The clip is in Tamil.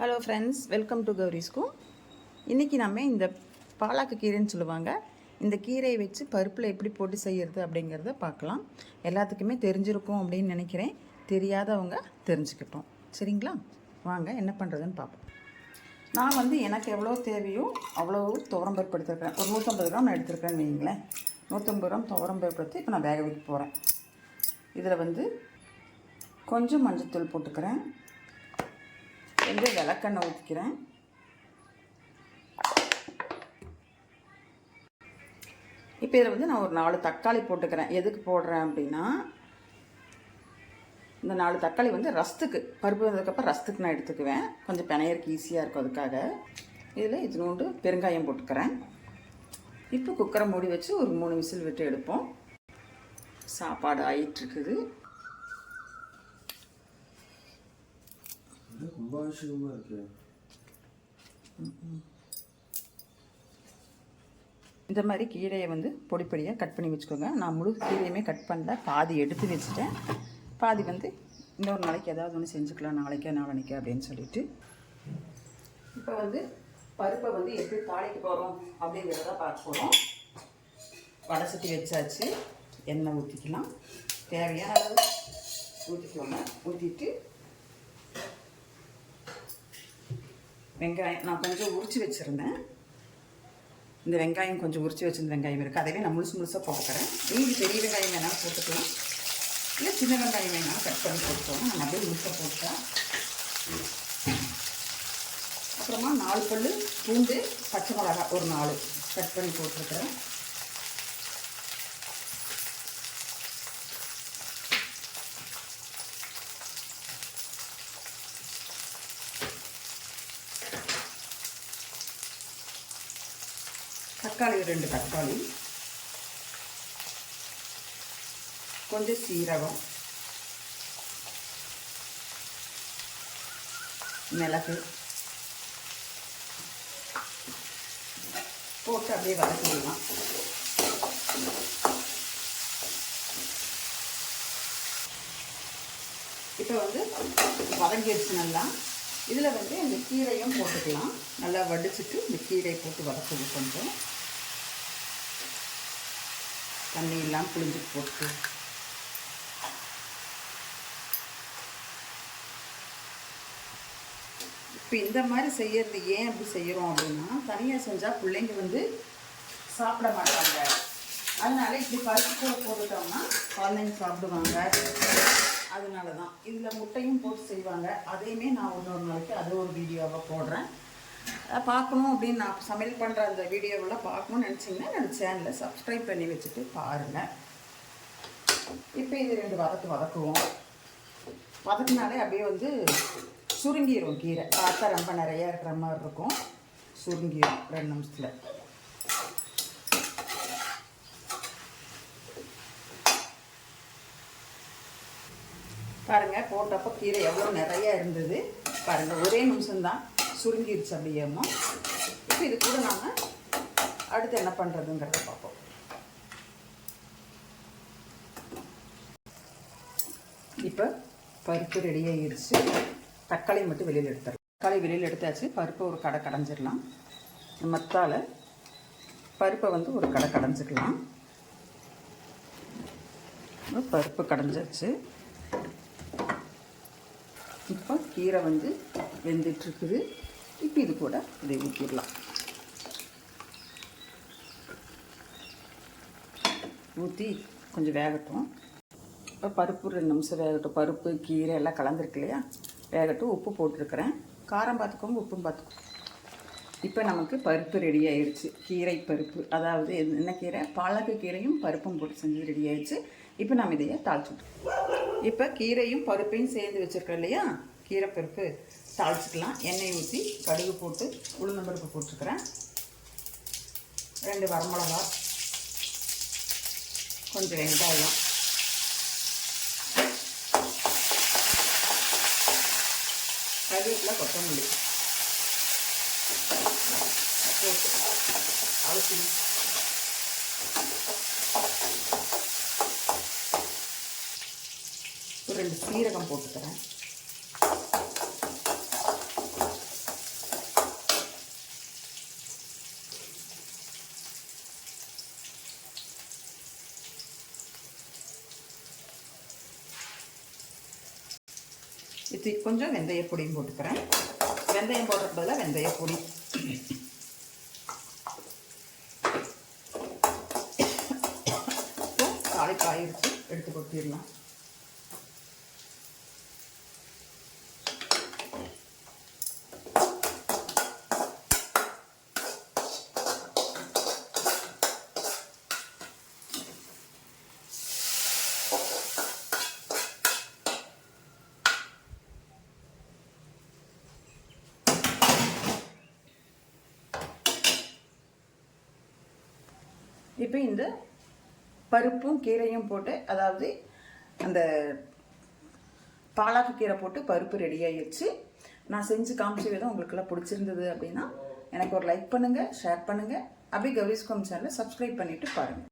Hello friends, welcome to Gowri's cook. இன்றைக்கி நம்ம இந்த பாலாக்கு கீரைன்னு சொல்லுவாங்க. இந்த கீரையை வச்சு பருப்பில் எப்படி போட்டு செய்கிறது அப்படிங்கிறத பார்க்கலாம். எல்லாத்துக்குமே தெரிஞ்சிருக்கும் அப்படின்னு நினைக்கிறேன். தெரியாதவங்க தெரிஞ்சுக்கிட்டோம். சரிங்களா? வாங்க என்ன பண்ணுறதுன்னு பார்ப்போம். நான் எனக்கு எவ்வளோ தேவையோ அவ்வளோ துவரம்பருப்பு எடுத்துருக்கேன். ஒரு 150 கிராம் நான் எடுத்துருக்கேன்னு வைங்களேன். 150 கிராம் துவரம்பருப்பு எடுத்து இப்போ நான் வேக வைக்க போகிறேன். இதில் கொஞ்சம் மஞ்சத்தூள் போட்டுக்கிறேன். விளக்கெண்ணெய் ஊற்றிக்கிறேன். இப்போ இதில் நான் ஒரு 4 தக்காளி போட்டுக்கிறேன். எதுக்கு போடுறேன் அப்படின்னா, இந்த 4 தக்காளி ரசத்துக்கு, பருப்பு வந்ததுக்கப்புறம் ரசத்துக்கு நான் எடுத்துக்குவேன். கொஞ்சம் பிணையருக்கு ஈஸியாக இருக்கும், அதுக்காக. இதில் இதனோண்டு பெருங்காயம் போட்டுக்கிறேன். இப்போ குக்கரை மூடி வச்சு ஒரு 3 விசில் விட்டு எடுப்போம். சாப்பாடு ஆயிட்டுருக்குது. இந்த மாதிரி கீரையை பொடிப்படியாக கட் பண்ணி வச்சுக்கோங்க. நான் முழு கீரையுமே கட் பண்ணல, பாதி எடுத்து வச்சுட்டேன். பாதி இன்னொரு நாளைக்கு ஏதாவது ஒன்று செஞ்சுக்கலாம், நாளைக்கே அப்படின்னு சொல்லிட்டு. இப்போ பருப்பை எப்படி தாளிக்க போகிறோம் அப்படிங்கிறத பார்க்க போகிறோம். வடை சட்டி வச்சாச்சு. எண்ணெய் ஊற்றிக்கலாம். தேவையான அளவு ஊற்றிக்கோங்க. ஊற்றிட்டு வெங்காயம் நான் கொஞ்சம் உரித்து வச்சுருந்தேன். இந்த வெங்காயம் கொஞ்சம் உரித்து வச்சுருந்த வெங்காயம் இருக்குது. அதே நான் முழுசாக போட்டுக்கிறேன். நீங்கள் பெரிய வெங்காயம் வேணாலும் போட்டுக்கலாம், இல்லை சின்ன வெங்காயம் வேணாலும் கட் பண்ணி போட்டுக்கோங்க. நான் அப்படியே முழுசாக போட்டுட்டேன். அப்புறமா 4 பல் பூண்டு, பச்சை மிளகாய் ஒரு 4 கட் பண்ணி போட்டுருக்கிறேன். தக்காளி 2 தக்காளி, கொஞ்சம் சீரகம், மிளகு போட்டு அப்படியே வதக்கிடலாம். இப்போ வதங்கிடுச்சு நல்லா. இதில் இந்த கீரையும் போட்டுக்கலாம். நல்லா வடிச்சிட்டு இந்த கீரை போட்டு வதக்குது. கொஞ்சம் தண்ணி எல்லாம் புளிஞ்சு போட்டு இப்போ இந்த மாதிரி செய்யறது ஏன் அப்படி செய்கிறோம் அப்படின்னா, தனியாக செஞ்சால் பிள்ளைங்க சாப்பிட மாட்டாங்க. அதனால இப்படி பருப்பு கூட போட்டுட்டோம்னா குழந்தைங்க சாப்பிடுவாங்க. அதனால தான் இதில் முட்டையும் போட்டு செய்வாங்க. அதையுமே நான் இன்னொரு நாளைக்கு அது ஒரு வீடியோவாக போடுறேன். பார்க்கணும் அப்படின்னு நான் சமையல் பண்ணுற அந்த வீடியோவெல்லாம் பார்க்கணுன்னு நினச்சிங்கன்னா என்னோடய சேனலை சப்ஸ்கிரைப் பண்ணி வச்சுட்டு பாருங்கள். இப்போ இது 2 வதக்குவோம். வதக்குனாலே அப்படியே சுருங்கிடும். கீரை பார்த்தா ரொம்ப நிறையா இருக்கிற மாதிரி இருக்கும். சுருங்கிடும் 2 நிமிஷத்தில். பாருங்கள், போட்டப்போ கீரை எவ்வளோ நிறையா இருந்தது பாருங்கள். ஒரே நிமிஷம்தான் சுருங்கிடுச்சு அப்படியேமோ. இப்போ இது கூட நாம் அடுத்து என்ன பண்ணுறதுங்கிறத பார்ப்போம். இப்போ பருப்பு ரெடியாகிடுச்சு. தக்காளி மட்டும் வெளியில் எடுத்துடலாம். தக்காளி வெளியில் எடுத்தாச்சு. பருப்பை ஒரு கடை கடைஞ்சிடலாம். மத்தால பருப்பை ஒரு கடை கடைஞ்சிக்கலாம். பருப்பு கடைஞ்சாச்சு. இப்போ கீரை வெந்துட்டுருக்குது. இப்போ இது கூட இதை ஊற்றிடலாம். ஊற்றி கொஞ்சம் வேகட்டும். இப்போ பருப்பு 2 நிமிஷம் வேகட்டும். பருப்பு கீரை எல்லாம் கலந்துருக்கு இல்லையா, வேகட்டும். உப்பு போட்டிருக்கிறேன். காரம் பார்த்துக்கோங்க, உப்பும் பார்த்துக்கோங்க. இப்போ நமக்கு பருப்பு ரெடி ஆயிடுச்சு. கீரை பருப்பு, அதாவது என்ன கீரை, பாலக்கு கீரையும் பருப்பும் போட்டு செஞ்சு ரெடி ஆயிடுச்சு. இப்போ நம்ம இதையே தாளிச்சுட்டோம். இப்போ கீரையும் பருப்பையும் சேர்ந்து வச்சுருக்கோம் இல்லையா, கீரை பருப்பு தாளிச்சுக்கலாம். எண்ணெய் ஊற்றி கடுகு போட்டு உளுந்தம்பருப்பு போட்டுருக்கிறேன். 2 வரமிளகா, கொஞ்சம் வெங்காயம், கருவேப்பிலை, கொத்தமல்லி போட்டு அலசி ஒரு 2 சீரகம் போட்டுக்கிறேன். சுற்றி கொஞ்சம் வெந்தய பொடியும் போட்டுக்கிறேன். வெந்தயம் போடுறதுக்கு பதிலாக வெந்தய பொடி. தாளிப்பு ஆயிடுச்சு, எடுத்து கொட்டிடலாம். இப்போ இந்த பருப்பும் கீரையும் போட்டு, அதாவது அந்த பாலாக்கு கீரை போட்டு பருப்பு ரெடி ஆகிடுச்சு. நான் செஞ்சு காமிச்ச விதம் உங்களுக்கெல்லாம் பிடிச்சிருந்தது அப்படின்னா எனக்கு ஒரு லைக் பண்ணுங்கள், ஷேர் பண்ணுங்கள். அப்படியே கௌரிஸ் ஹோம் சேனலை சப்ஸ்கிரைப் பண்ணிவிட்டு பாருங்கள்.